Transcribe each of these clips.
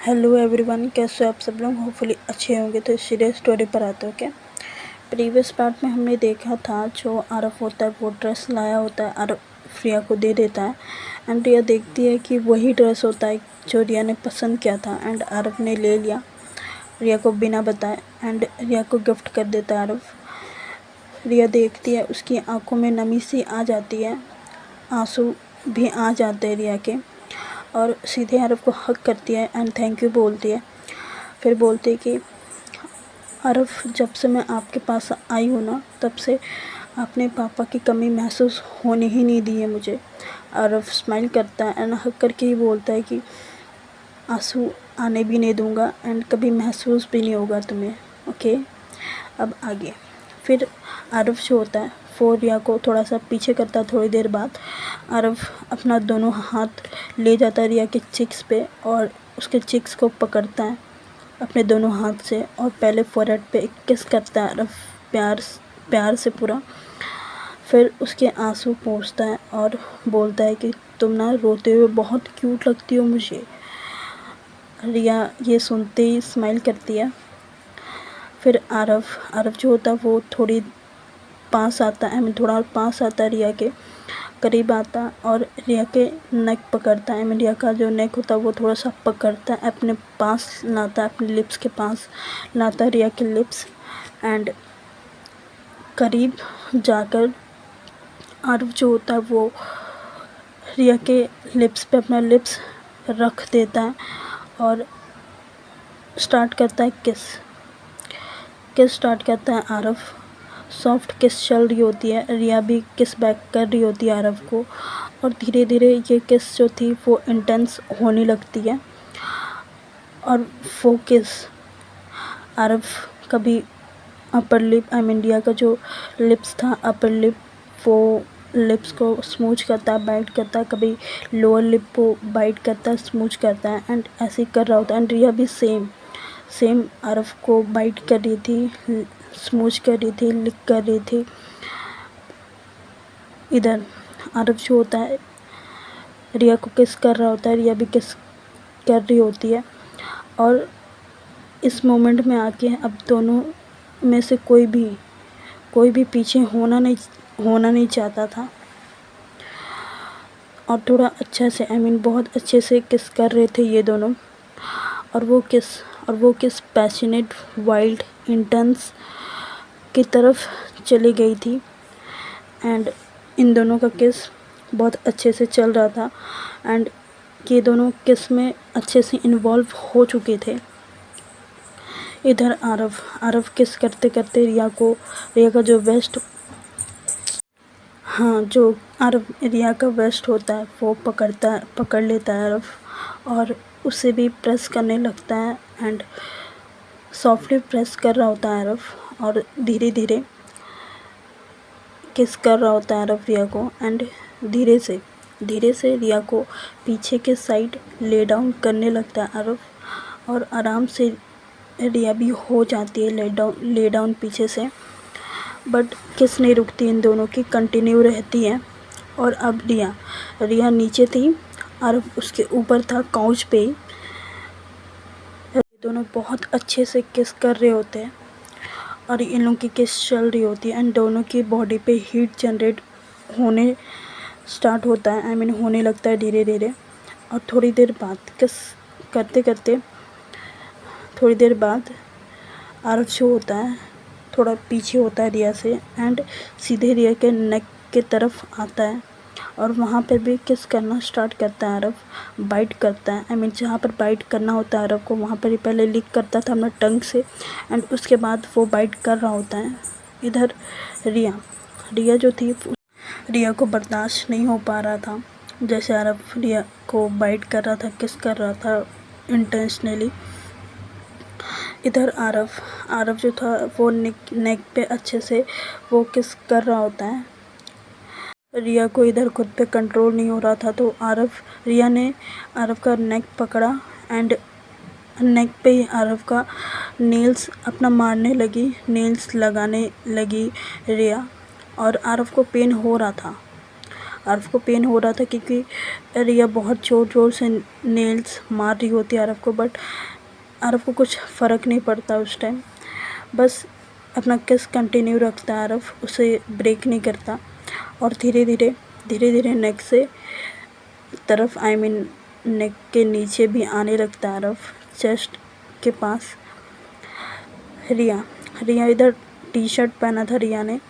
Hello everyone, कैसे हो आप सब लोग। होपफुली अच्छे होंगे। तो सीरियस स्टोरी पर आते हो क्या। प्रीवियस पार्ट में हमने देखा था जो आरफ होता है वो ड्रेस लाया होता है, आरफ रिया को दे देता है एंड रिया देखती है कि वही ड्रेस होता है जो रिया ने पसंद किया था एंड आरफ ने ले लिया रिया को बिना बताए एंड रिया को गिफ्ट कर देता है आरफ। रिया देखती है, उसकी आंखों में नमी सी आ जाती है, आंसू भी आ जाते हैं रिया के, और सीधे आरफ को हक करती है एंड थैंक यू बोलती है। फिर बोलती है कि आरफ, जब से मैं आपके पास आई हूँ ना, तब से आपने पापा की कमी महसूस होने ही नहीं दी है मुझे। आरफ स्माइल करता है एंड हक करके ही बोलता है कि आंसू आने भी नहीं दूँगा एंड कभी महसूस भी नहीं होगा तुम्हें। ओके, अब आगे। फिर आरफ जो होता है वो रिया को थोड़ा सा पीछे करता है। थोड़ी देर बाद आरफ अपना दोनों हाथ ले जाता है रिया के चिक्स पे और उसके चिक्स को पकड़ता है अपने दोनों हाथ से और पहले फोरहेड पे एक किस करता है आरफ प्यार से पूरा। फिर उसके आंसू पोंछता है और बोलता है कि तुम ना रोते हुए बहुत क्यूट लगती हो मुझे। रिया ये सुनते ही स्माइल करती है। फिर आरफ जो होता है वो थोड़ी पास आता है, थोड़ा पास आता है रिया के करीब आता और रिया के नेक पकड़ता है। रिया का जो नेक होता है वो थोड़ा सा पकड़ता है, अपने पास लाता है, अपने लिप्स के पास लाता है रिया के लिप्स एंड करीब जाकर आरफ जो होता है वो रिया के लिप्स पे अपना लिप्स रख देता है और स्टार्ट करता है किस स्टार्ट करता है आरफ। सॉफ्ट किस चल रही होती है, रिया भी किस बैक कर रही होती है आरफ को और धीरे धीरे ये किस जो थी वो इंटेंस होने लगती है। और वो किस आरफ कभी अपर लिप रिया का जो लिप्स था अपर लिप, वो लिप्स को स्मूच करता है, बाइट करता है, कभी लोअर लिप को बाइट करता है, स्मूच करता है एंड ऐसे ही कर रहा होता है। एंड रिया भी सेम आरफ को बाइट कर रही थी, स्मूच कर रही थी, लिक कर रही थी। इधर आरफ जो होता है रिया को किस कर रहा होता है, रिया भी किस कर रही होती है और इस मोमेंट में आके अब दोनों में से कोई भी पीछे होना नहीं चाहता था और थोड़ा अच्छा से बहुत अच्छे से किस कर रहे थे ये दोनों। और वो किस पैशनेट, वाइल्ड, इंटेंस की तरफ चली गई थी एंड इन दोनों का किस बहुत अच्छे से चल रहा था एंड ये दोनों किस में अच्छे से इन्वॉल्व हो चुके थे। इधर आरफ किस करते करते रिया का जो वेस्ट, जो आरफ रिया का वेस्ट होता है वो पकड़ लेता है आरफ और उसे भी प्रेस करने लगता है एंड सॉफ्टली प्रेस कर रहा होता है आरफ और धीरे धीरे किस कर रहा होता है आरफ रिया को एंड धीरे से रिया को पीछे के साइड ले डाउन करने लगता है आरफ और आराम से रिया भी हो जाती है ले डाउन पीछे से। बट किस नहीं रुकती, इन दोनों की कंटिन्यू रहती है। और अब रिया नीचे थी, आरफ उसके ऊपर था काउच पे। दोनों बहुत अच्छे से किस कर रहे होते हैं और इन लोगों की किस चल रही होती है एंड दोनों की बॉडी पे हीट जनरेट होने स्टार्ट होता है, होने लगता है धीरे धीरे। और थोड़ी देर बाद किस करते करते थोड़ी देर बाद आरफ जो होता है थोड़ा पीछे होता है रिया से एंड सीधे रिया के नेक के तरफ आता है और वहाँ पर भी किस करना स्टार्ट करता है आरफ, बाइट करता है। जहाँ पर बाइट करना होता है आरफ को वहाँ पर ही पहले लिक करता था अपना टंग से एंड उसके बाद वो बाइट कर रहा होता है। इधर रिया जो थी, रिया को बर्दाश्त नहीं हो पा रहा था जैसे आरफ रिया को बाइट कर रहा था, किस कर रहा था इंटेंशनली। इधर आरफ जो था वो नेक पे अच्छे से वो किस कर रहा होता है। रिया को इधर खुद पे कंट्रोल नहीं हो रहा था तो रिया ने आरफ का नेक पकड़ा एंड नेक पे ही आरफ का नेल्स अपना मारने लगी, नेल्स लगाने लगी रिया और आरफ को पेन हो रहा था। आरफ को पेन हो रहा था क्योंकि रिया बहुत ज़ोर ज़ोर से नेल्स मार रही होती है आरफ को, बट आरफ को कुछ फ़र्क नहीं पड़ता उस टाइम। बस अपना किस कंटिन्यू रखता है आरफ, उसे ब्रेक नहीं करता और धीरे धीरे नेक से तरफ नेक के नीचे भी आने लगता है आरफ, चेस्ट के पास। रिया इधर टी शर्ट पहना था रिया ने,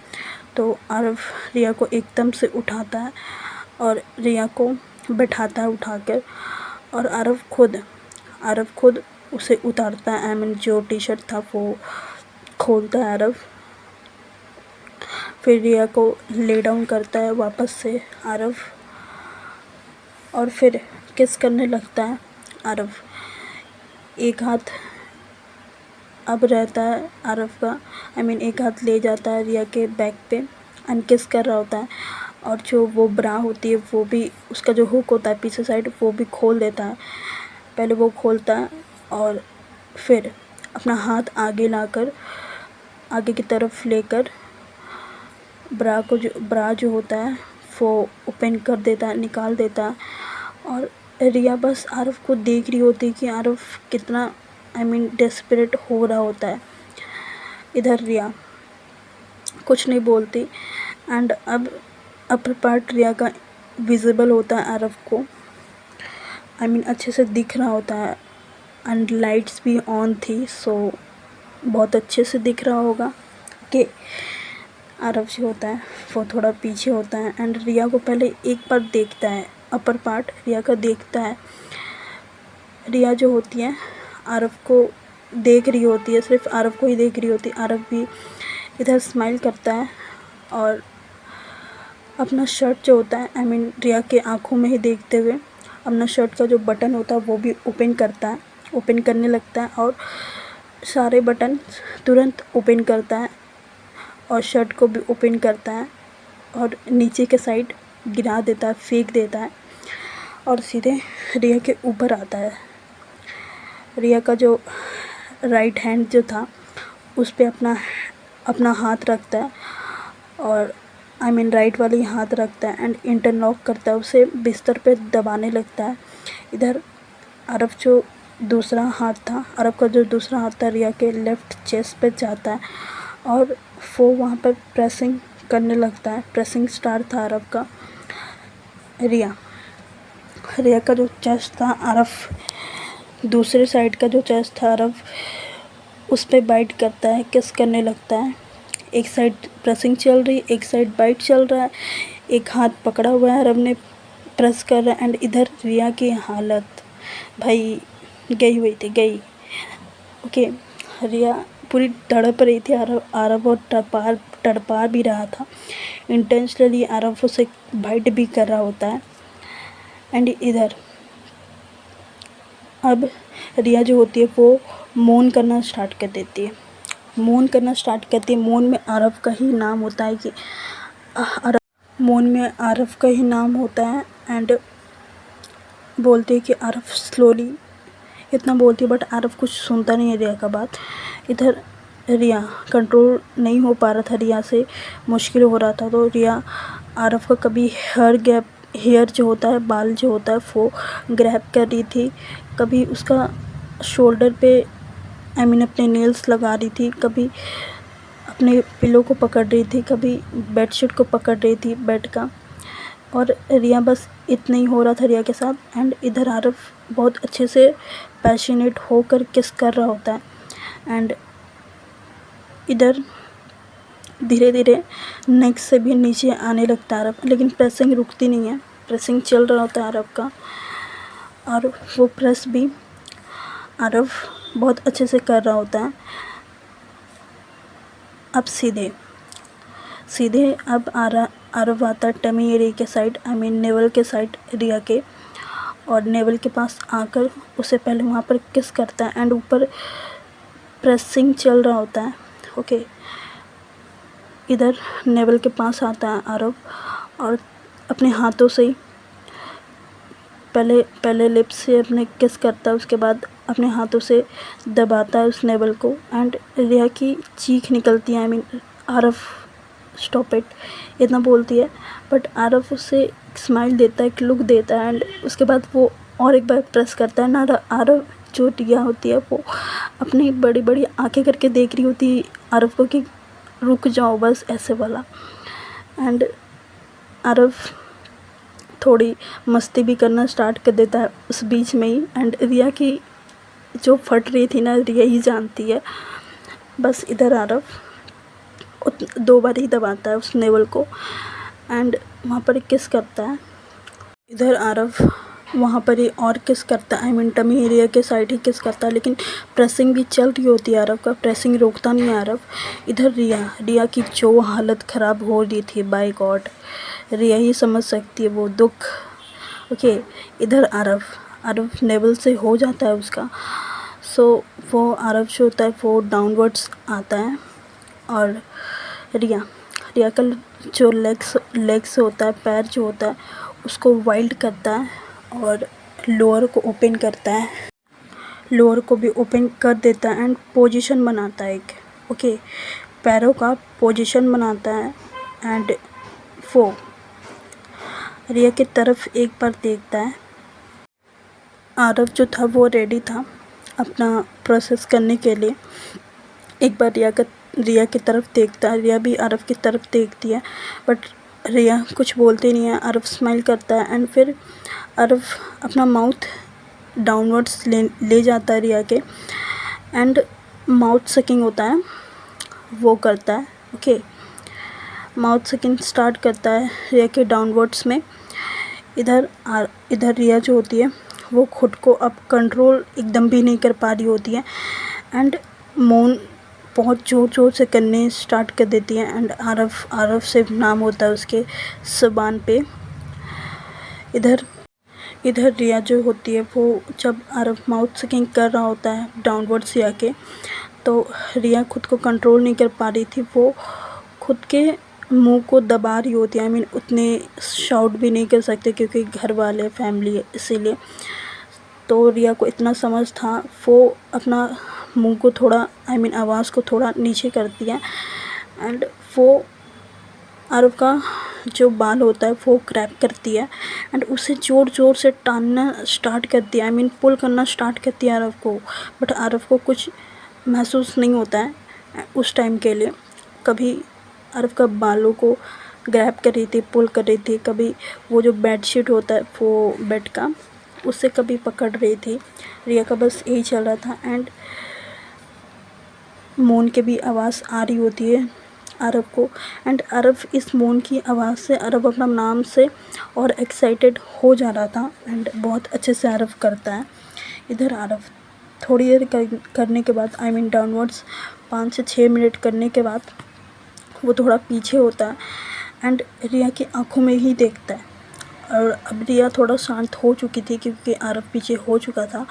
तो आरफ रिया को एकदम से उठाता है और रिया को बैठाता है उठाकर, और आरफ खुद उसे उतारता है। जो टी शर्ट था वो खोलता है आरफ, फिर रिया को ले डाउन करता है वापस से आरफ, और फिर किस करने लगता है आरफ। एक हाथ अब रहता है आरफ का, एक हाथ ले जाता है रिया के बैक पे एंड किस कर रहा होता है, और जो वो ब्रा होती है वो भी, उसका जो हुक होता है पीछे साइड, वो भी खोल देता है। पहले वो खोलता है और फिर अपना हाथ आगे लाकर, आगे की तरफ लेकर ब्रा जो होता है वो ओपन कर देता है, निकाल देता है। और रिया बस आरफ को देख रही होती है कि आरफ कितना डेस्परेट हो रहा होता है। इधर रिया कुछ नहीं बोलती एंड अब अपर पार्ट रिया का विजिबल होता है आरफ को, अच्छे से दिख रहा होता है एंड लाइट्स भी ऑन थी, सो बहुत अच्छे से दिख रहा होगा कि आरफ जो होता है वो थोड़ा पीछे होता है एंड रिया को पहले एक बार देखता है, अपर पार्ट रिया का देखता है। रिया जो होती है आरफ को देख रही होती है, सिर्फ आरफ को ही देख रही होती है। आरफ भी इधर स्माइल करता है और अपना शर्ट जो होता है रिया के आंखों में ही देखते हुए अपना शर्ट का जो बटन होता है वो भी ओपन करने लगता है, और सारे बटन तुरंत ओपन करता है और शर्ट को भी ओपन करता है और नीचे के साइड गिरा देता है, फेंक देता है और सीधे रिया के ऊपर आता है। रिया का जो राइट हैंड जो था उस पे अपना हाथ रखता है, और राइट वाली हाथ रखता है एंड इंटरलॉक करता है, उसे बिस्तर पे दबाने लगता है। इधर आरफ का जो दूसरा हाथ था रिया के लेफ़्ट चेस्ट पे जाता है और वो वहाँ पर प्रेसिंग करने लगता है। प्रेसिंग स्टार्ट था आरफ का। रिया का जो चेस्ट था, आरफ दूसरे साइड का जो चेस्ट था आरफ उस पे बाइट करता है, किस करने लगता है। एक साइड प्रेसिंग चल रही, एक साइड बाइट चल रहा है, एक हाथ पकड़ा हुआ है आरफ ने, प्रेस कर रहा है एंड इधर रिया की हालत भाई गई। ओके, रिया पूरी तड़प रही थी आरफ और तड़पा भी रहा था। इंटेंशनली आरफ उसे बाइट भी कर रहा होता है एंड इधर अब रिया जो होती है वो मौन करना स्टार्ट कर देती है। मौन में आरफ का ही नाम होता है एंड बोलती है कि आरफ स्लोली, इतना बोलती है बट आरफ कुछ सुनता नहीं है रिया का बात। इधर रिया कंट्रोल नहीं हो पा रहा था, रिया से मुश्किल हो रहा था, तो रिया आरफ का कभी हेयर जो होता है, बाल जो होता है वो ग्रैब कर रही थी, कभी उसका शोल्डर पे अपने नेल्स लगा रही थी, कभी अपने पिलो को पकड़ रही थी, कभी बेडशीट को पकड़ रही थी बेड का। और रिया बस इतना ही हो रहा था रिया के साथ एंड इधर आरफ बहुत अच्छे से पैशनेट होकर किस कर रहा होता है एंड इधर धीरे धीरे नेक से भी नीचे आने लगता है आरफ, लेकिन प्रेसिंग रुकती नहीं है, प्रेसिंग चल रहा होता है आरफ का, और वो प्रेस भी आरफ बहुत अच्छे से कर रहा होता है। अब सीधे अब आरफ आता है टमी एरिया के साइड, नेवल के साइड रिया के, और नेवल के पास आकर उसे पहले वहाँ पर किस करता है एंड ऊपर प्रेसिंग चल रहा होता है। ओके, इधर नेवल के पास आता है आरफ और अपने हाथों से ही पहले लिप्स से अपने किस करता है, उसके बाद अपने हाथों से दबाता है उस नेवल को एंड रिया की चीख निकलती है, आरफ स्टॉप इट, इतना बोलती है, बट आरफ उससे स्माइल देता है, एक लुक देता है एंड उसके बाद वो और एक बार प्रेस करता है ना। आरव जो रिया होती है वो अपनी बड़ी बड़ी आंखें करके देख रही होती है आरव को कि रुक जाओ बस, ऐसे वाला। एंड आरव थोड़ी मस्ती भी करना स्टार्ट कर देता है उस बीच में ही। एंड रिया की जो फट रही थी ना, रिया ही जानती है। बस इधर आरव 2 बार ही दबाता है उस नेवल को एंड वहाँ पर किस करता है। इधर आरव वहाँ पर ही और किस करता है, आई मीन टमी एरिया के साइड ही किस करता है, लेकिन प्रेसिंग भी चल रही होती है आरव का, प्रेसिंग रोकता नहीं है आरव। इधर रिया की जो हालत ख़राब हो रही थी, बाय गॉड, रिया ही समझ सकती है वो दुख। ओके, इधर आरव नेवल से हो जाता है उसका। सो वो आरव जो होता है वो डाउनवर्ड्स आता है और रिया का जो लेग्स होता है, पैर जो होता है उसको वाइल्ड करता है और लोअर को ओपन करता है, लोअर को भी ओपन कर देता है एंड पोजीशन बनाता है एक। ओके, पैरों का पोजीशन बनाता है एंड वो रिया की तरफ एक बार देखता है। आरव जो था वो रेडी था अपना प्रोसेस करने के लिए। एक बार रिया की तरफ देखता है, रिया भी आरव की तरफ देखती है, बट रिया कुछ बोलती नहीं है। आरव स्माइल करता है एंड फिर आरव अपना माउथ डाउनवर्ड्स ले जाता है रिया के एंड माउथ सकिंग होता है वो करता है। ओके, माउथ सकिंग स्टार्ट करता है रिया के डाउनवर्ड्स में। इधर रिया जो होती है वो खुद को अब कंट्रोल एकदम भी नहीं कर पा रही होती है एंड मौन बहुत ज़ोर से करने स्टार्ट कर देती है एंड आरव से नाम होता है उसके ज़ुबान पे। इधर रिया जो होती है वो जब आरव माउथ सकिंग कर रहा होता है डाउनवर्ड्स रिया के, तो रिया खुद को कंट्रोल नहीं कर पा रही थी। वो खुद के मुंह को दबा रही होती है, आई मीन उतने शाउट भी नहीं कर सकते क्योंकि घर वाले फैमिली है इसीलिए। तो रिया को इतना समझ था, वो अपना मुंह को थोड़ा, आई मीन आवाज़ को थोड़ा नीचे करती है एंड वो आरव का जो बाल होता है वो ग्रैब करती है एंड उसे ज़ोर से टानना स्टार्ट करती है, आई मीन पुल करना स्टार्ट करती है आरव को। बट आरव को कुछ महसूस नहीं होता है उस टाइम के लिए। कभी आरव का बालों को ग्रैब कर रही थी, पुल कर रही थी, कभी वो जो बेडशीट होता है वो बेड का उससे कभी पकड़ रही थी। रिया का बस यही चल रहा था एंड मौन की भी आवाज़ आ रही होती है आरव को एंड आरव इस मौन की आवाज़ से आरव अपना नाम से और एक्साइटेड हो जा रहा था एंड बहुत अच्छे से आरव करता है। इधर आरव थोड़ी देर करने के बाद, आई मीन डाउनवर्ड्स 5 से 6 मिनट करने के बाद वो थोड़ा पीछे होता है एंड रिया की आंखों में ही देखता है। और अब रिया थोड़ा शांत हो चुकी थी क्योंकि आरव पीछे हो चुका था,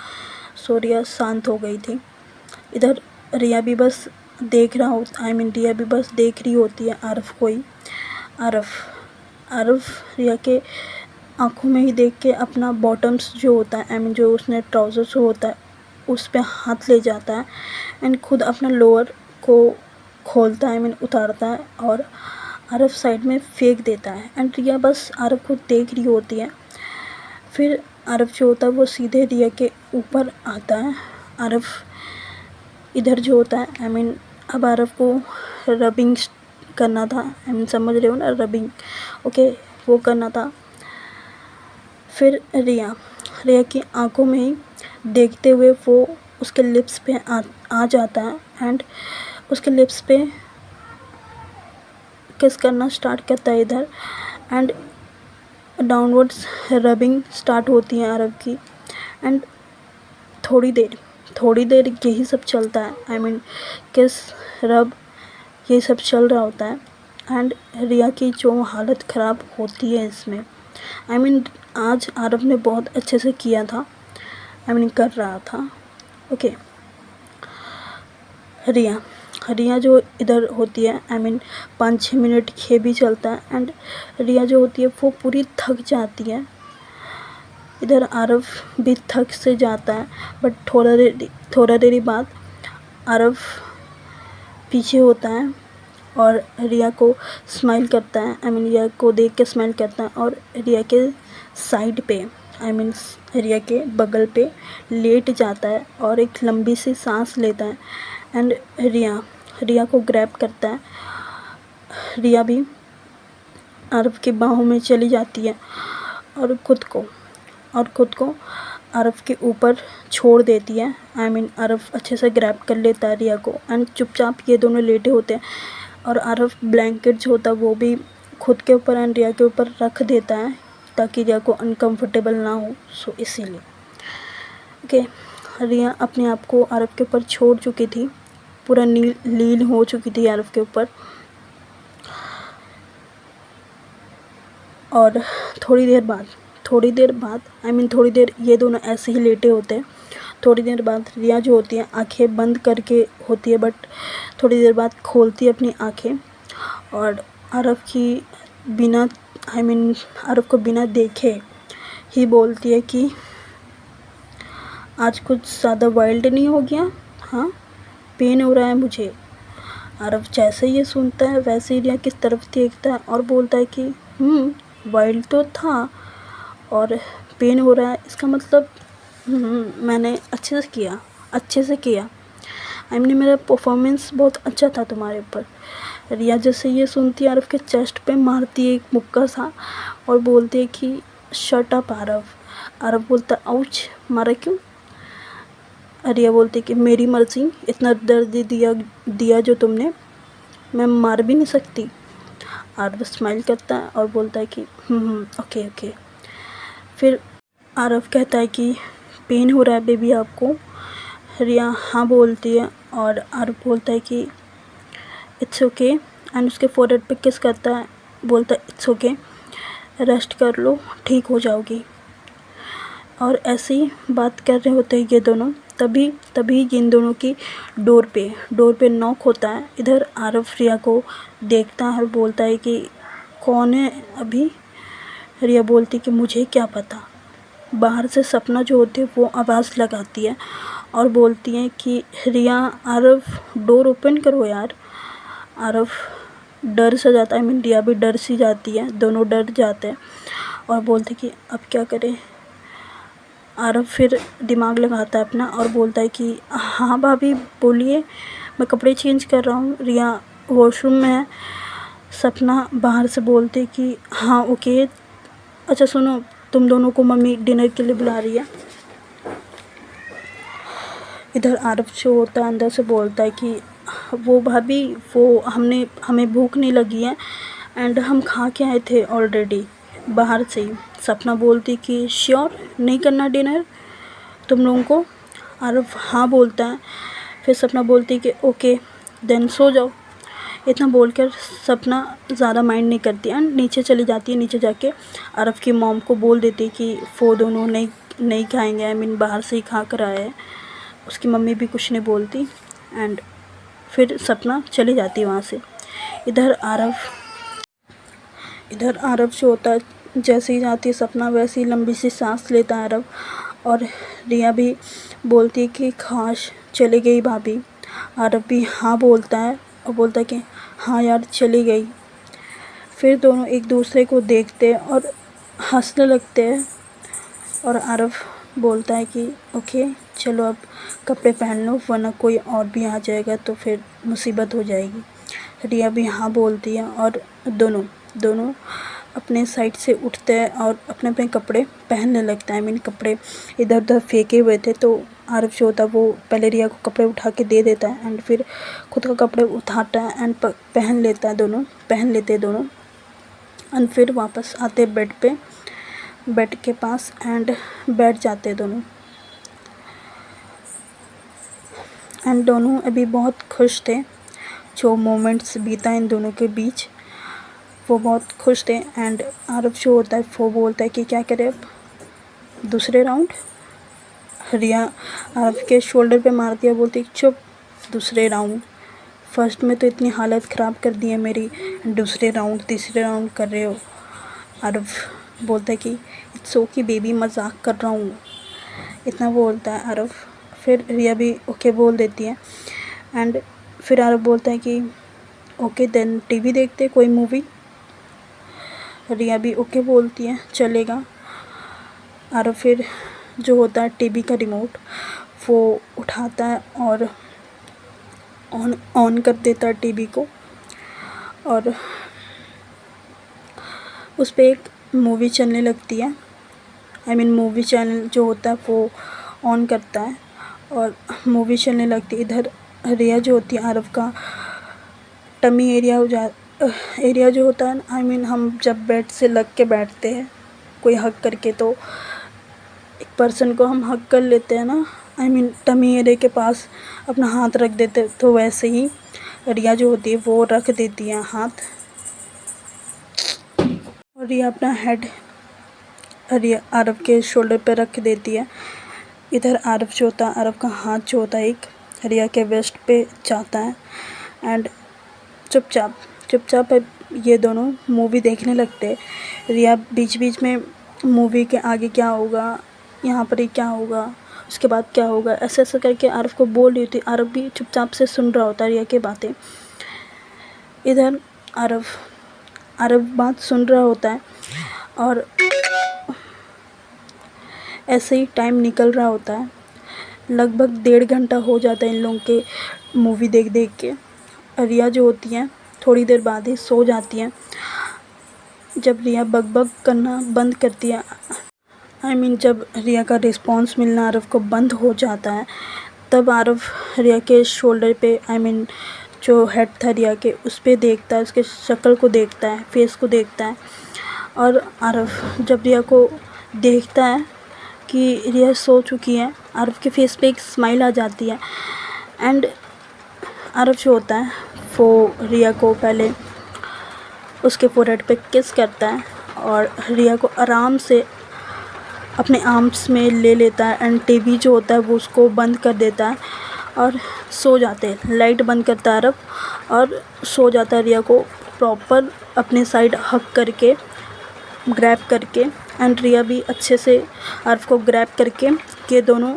सो रिया शांत हो गई थी। इधर रिया भी बस देख रहा हो, आई मीन रिया भी बस देख रही होती है आरव को ही। आरव रिया के आंखों में ही देख के अपना बॉटम्स जो होता है, आई मीन जो उसने ट्राउज़र्स होता है उस पे हाथ ले जाता है एंड खुद अपना लोअर को खोलता है, आई मीन उतारता है और आरव साइड में फेंक देता है एंड रिया बस आरव को देख रही होती है। फिर आरव जो होता है वो सीधे रिया के ऊपर आता है। आरव इधर जो होता है, आई मीन अब आरव को रबिंग करना था, आई मीन समझ रहे हो ना, रबिंग। ओके, वो करना था। फिर रिया की आंखों में ही देखते हुए वो उसके लिप्स पे आ जाता है एंड उसके लिप्स पे किस करना स्टार्ट करता है इधर एंड डाउनवर्ड्स रबिंग स्टार्ट होती है आरव की एंड थोड़ी देर यही सब चलता है, आई मीन किस रब ये सब चल रहा होता है एंड रिया की जो हालत ख़राब होती है इसमें, आई मीन आज आरव ने बहुत अच्छे से किया था, आई मीन कर रहा था। ओके, रिया जो इधर होती है, आई मीन 5-6 मिनट ये भी चलता है एंड रिया जो होती है वो पूरी थक जाती है। इधर आरव भी थक से जाता है बट थोड़ा देरी बाद आरव पीछे होता है और रिया को स्माइल करता है, आई मीन रिया को देख के स्माइल करता है और रिया के साइड पे, आई मीन रिया के बगल पे लेट जाता है और एक लंबी सी सांस लेता है एंड रिया को ग्रैब करता है। रिया भी आरव की बाहों में चली जाती है और खुद को आरव के ऊपर छोड़ देती है। आई मीन आरव अच्छे से ग्रैब कर लेता है रिया को एंड चुपचाप ये दोनों लेटे होते हैं और आरव ब्लैंकेट जो होता है वो भी खुद के ऊपर एंड रिया के ऊपर रख देता है ताकि रिया को अनकंफर्टेबल ना हो, सो इसीलिए। ओके, रिया अपने आप को आरव के ऊपर छोड़ चुकी थी, पूरा लीन हो चुकी थी आरव के ऊपर। और थोड़ी देर ये दोनों ऐसे ही लेटे होते हैं। थोड़ी देर बाद रिया जो होती है आंखें बंद करके होती है, बट थोड़ी देर बाद खोलती है अपनी आंखें और आरव को बिना देखे ही बोलती है कि आज कुछ ज़्यादा वाइल्ड नहीं हो गया? हाँ, पेन हो रहा है मुझे। आरव जैसे ही ये सुनता है वैसे ही रिया किस तरफ देखता है और बोलता है कि वाइल्ड तो था और पेन हो रहा है, इसका मतलब मैंने अच्छे से किया। आई मीन मेरा परफॉर्मेंस बहुत अच्छा था तुम्हारे ऊपर। रिया जैसे ये सुनती है आरव के चेस्ट पे मारती है एक मुक्का सा और बोलती है कि शट अप आरव। आरव बोलता है आउच, मारा क्यों? रिया बोलती है कि मेरी मर्जी, इतना दर्द दिया जो तुमने, मैं मार भी नहीं सकती। आरव स्माइल करता है और बोलता है कि ओके। फिर आरव कहता है कि पेन हो रहा है बेबी आपको? रिया हाँ बोलती है और आरव बोलता है कि इट्स ओके एंड उसके फोrehead पे किस करता है, बोलता है इट्स ओके, रेस्ट कर लो, ठीक हो जाओगी। और ऐसे ही बात कर रहे होते हैं ये दोनों, तभी इन दोनों की डोर पे नॉक होता है। इधर आरव रिया को देखता है और बोलता है कि कौन है अभी? रिया बोलती कि मुझे क्या पता। बाहर से सपना जो होती है वो आवाज़ लगाती है और बोलती है कि रिया, आरव डोर ओपन करो यार। आरव डर सा जाता है, रिया भी डर सी जाती है, दोनों डर जाते हैं और बोलते कि अब क्या करें। आरव फिर दिमाग लगाता है अपना और बोलता है कि हाँ भाभी बोलिए, मैं कपड़े चेंज कर रहा हूँ। रिया वॉशरूम में है। सपना बाहर से बोलते कि हाँ ओके, अच्छा सुनो, तुम दोनों को मम्मी डिनर के लिए बुला रही है। इधर आरव जो होता है अंदर से बोलता है कि वो भाभी, वो हमें भूख नहीं लगी है एंड हम खा के आए थे ऑलरेडी बाहर से ही। सपना बोलती कि श्योर नहीं करना डिनर तुम लोगों को? आरव हाँ बोलता है। फिर सपना बोलती कि ओके देन सो जाओ। इतना बोलकर सपना ज़्यादा माइंड नहीं करती एंड नीचे चली जाती है। नीचे जाके आरव की मॉम को बोल देती है कि वो दोनों नहीं खाएंगे, आई मीन बाहर से ही खा कर आए हैं। उसकी मम्मी भी कुछ नहीं बोलती एंड फिर सपना चली जाती है वहाँ से। इधर आरव जो होता है, जैसे ही जाती है सपना वैसे ही लंबी सी सांस लेता है आरव और रिया भी बोलती है कि खाश चली गई भाभी। आरव भी हाँ बोलता है और बोलता है कि हाँ यार चली गई। फिर दोनों एक दूसरे को देखते हैं और हंसने लगते हैं और आरव बोलता है कि ओके चलो अब कपड़े पहन लो वरना कोई और भी आ जाएगा तो फिर मुसीबत हो जाएगी। रिया भी हाँ बोलती है और दोनों अपने साइड से उठते हैं और अपने अपने कपड़े पहनने लगते हैं। आई मीन कपड़े इधर उधर फेंके हुए थे तो आरव जो होता है वो पहले रिया को कपड़े उठा के दे देता है एंड फिर खुद का कपड़े उठाता है एंड पहन लेते हैं दोनों एंड फिर वापस आते बेड के पास एंड बैठ जाते दोनों। एंड दोनों अभी बहुत खुश थे, जो मोमेंट्स बीता इन दोनों के बीच वो बहुत खुश थे। एंड आरव जो होता है वो बोलता है कि क्या करें अब, दूसरे राउंड? रिया आरव के शोल्डर पे मार दिया, बोलती है चुप, दूसरे राउंड? फर्स्ट में तो इतनी हालत ख़राब कर दी है मेरी, दूसरे राउंड तीसरे राउंड कर रहे हो। आरव बोलता है कि इट्स ओके बेबी, मजाक कर रहा हूँ, इतना बोलता है आरव। फिर रिया भी ओके बोल देती है एंड फिर आरव बोलता है कि ओके देन टीवी देखते कोई मूवी। रिया भी ओके बोलती है, चलेगा। आरव फिर जो होता है टीवी का रिमोट वो उठाता है और ऑन कर देता है टीवी को, और उस पर एक मूवी चलने लगती है। मूवी चैनल जो होता है वो ऑन करता है और मूवी चलने लगती है। इधर रिया जो होती है आरव का टमी एरिया जो होता है हम जब बेड से लग के बैठते हैं कोई हग करके, तो एक पर्सन को हम हग कर लेते हैं ना, टमी एरिया के पास अपना हाथ रख देते, तो वैसे ही रिया जो होती है वो रख देती है हाथ, और रिया अपना हेड रिया आरव के शोल्डर पे रख देती है। इधर आरव जो होता है, आरव का हाथ जो होता है एक रिया के वेस्ट पे जाता है एंड चुपचाप ये दोनों मूवी देखने लगते हैं। रिया बीच बीच में मूवी के आगे क्या होगा, यहाँ पर ही क्या होगा, उसके बाद क्या होगा, ऐसे ऐसे करके आरव को बोल रही होती। आरव भी चुपचाप से सुन रहा होता है रिया की बातें। इधर आरव बात सुन रहा होता है और ऐसे ही टाइम निकल रहा होता है। लगभग 1.5 घंटा हो जाता है इन लोगों के मूवी देख देख के। रिया जो होती है थोड़ी देर बाद ही सो जाती है। जब रिया बकबक करना बंद करती है, जब रिया का रिस्पॉन्स मिलना आरव को बंद हो जाता है, तब आरव रिया के शोल्डर पे जो हेड था रिया के उस पर देखता है, उसके शक्ल को देखता है, फेस को देखता है। और आरव जब रिया को देखता है कि रिया सो चुकी है, आरव के फेस पे एक स्माइल आ जाती है एंड आरव जो होता है वो रिया को पहले उसके फोरहेड पे किस करता है और रिया को आराम से अपने आर्म्स में ले लेता है एंड टीवी जो होता है वो उसको बंद कर देता है और सो जाते हैं। लाइट बंद करता है आरव और सो जाता है, रिया को प्रॉपर अपने साइड हक करके ग्रैब करके, एंड रिया भी अच्छे से आरव को ग्रैब करके ये दोनों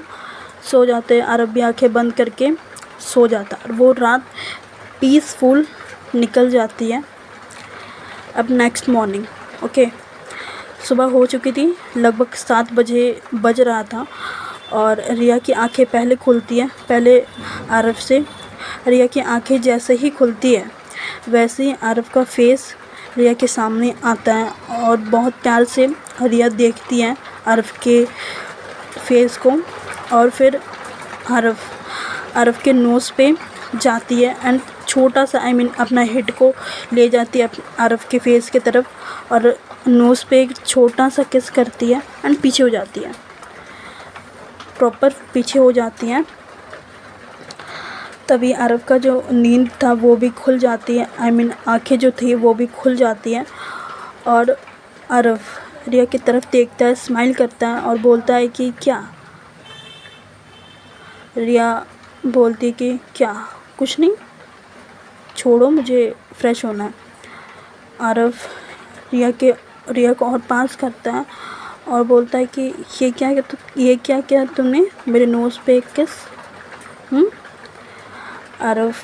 सो जाते हैं। आरव भी आंखें बंद करके सो जाता है। वो रात पीसफुल निकल जाती है। अब नेक्स्ट मॉर्निंग सुबह हो चुकी थी, लगभग 7 बजे बज रहा था और रिया की आंखें पहले खुलती है। पहले आरव से रिया की आंखें जैसे ही खुलती है वैसे ही आरव का फेस रिया के सामने आता है और बहुत प्यार से रिया देखती है आरव के फेस को, और फिर आरव के नोज़ पे जाती है एंड छोटा सा अपना हेड को ले जाती है आरव के फेस की तरफ और नोज़ पे एक छोटा सा किस करती है एंड पीछे हो जाती है, प्रॉपर पीछे हो जाती हैं। तभी आरव का जो नींद था वो भी खुल जाती है, आंखें जो थी वो भी खुल जाती हैं और आरव रिया की तरफ देखता है, स्माइल करता है और बोलता है कि क्या। रिया बोलती कि क्या, कुछ नहीं, छोड़ो, मुझे फ्रेश होना है। आरव रिया को और पास करता है और बोलता है कि ये क्या किया तुमने मेरे नोज़ पे एक किस। आरव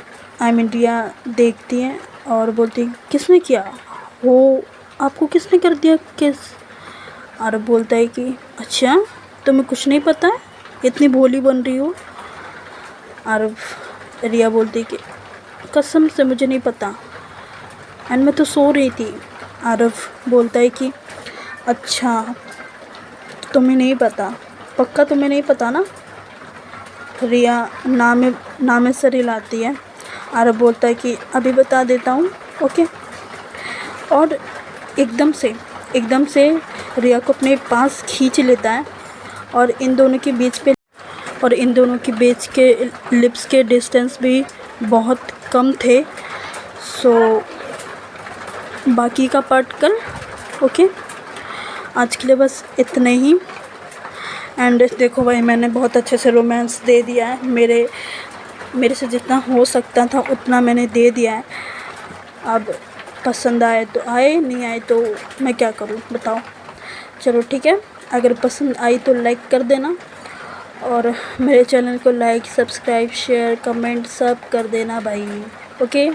रिया देखती है और बोलती है किसने किया, वो आपको किसने कर दिया किस। आरव बोलता है कि अच्छा तुम्हें कुछ नहीं पता है, इतनी भोली बन रही हो। रिया बोलती कि कसम से मुझे नहीं पता एंड मैं तो सो रही थी। आरव बोलता है कि अच्छा तुम्हें नहीं पता, पक्का तुम्हें नहीं पता ना। रिया नामे सर हिलाती है। आरव बोलता है कि अभी बता देता हूँ ओके। और एकदम से रिया को अपने पास खींच लेता है और इन दोनों के बीच के लिप्स के डिस्टेंस भी बहुत कम थे। सो बाकी का पार्ट कल ओके। आज के लिए बस इतना ही। एंड देखो भाई, मैंने बहुत अच्छे से रोमांस दे दिया है, मेरे से जितना हो सकता था उतना मैंने दे दिया है। अब पसंद आए तो आए, नहीं आए तो मैं क्या करूं बताओ। चलो ठीक है, अगर पसंद आई तो लाइक कर देना और मेरे चैनल को लाइक, सब्सक्राइब, शेयर, कमेंट सब कर देना भाई ओके।